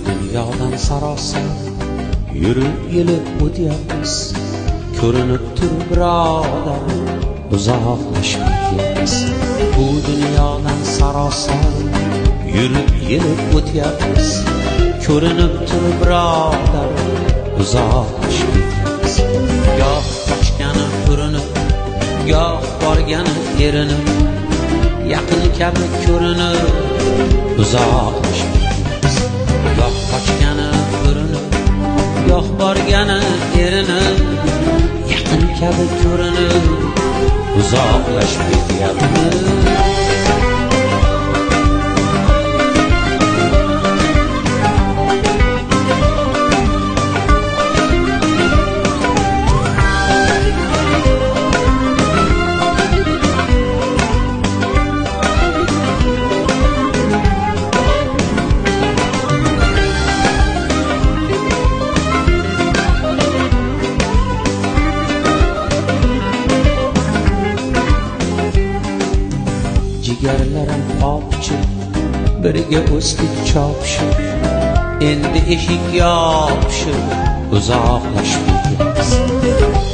dunyodan sarosar yurib yilib o'tyapmiz. Ko'rinib turib birodar uzoqlashib ketyapmiz. Bu dunyodan sarosar yurib yilib o'tyapmiz. Ko'rinib turib birodar uzoqlashib ketyapmiz. Goh qochgani ko'rinib, goh borgani erinib, yaqin kabi ko'rinib uzoqlashib ketyapmiz. Goh qochgani ko'rinib, goh borgani erinib, yaqin kabi ko'rinib uzoqlashib ketyapmiz. Jigarlarim opchi, biriga o'stik chopishib, endi eshik yopishib, uzoqlashib ketyapmiz.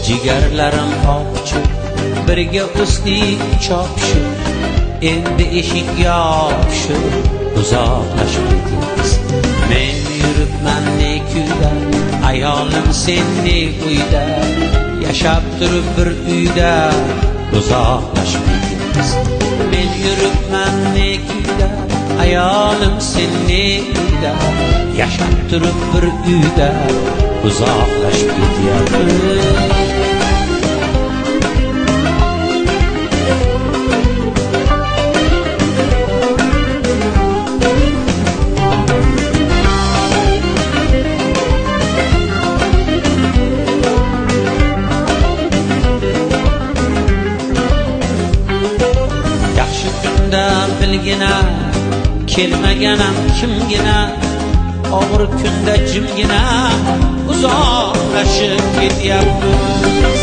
Jigarlarim opchi, biriga o'stik chopishib, endi eshik yopishib, uzoqlashib ketyapmiz. Men yuribman ne kuyda, ayolim sen ne uyda, yashab turib bir uyda, uzoqlashib ketyapmiz. Men yuribman ne kuyda, ayolim sen ne uyda, yashab turib bir uyda, uzoqlashib ketyapmiz. Bilgina kelmaganam kimgina, og'ir kunda jimgina uzoqlashib ketyapmiz.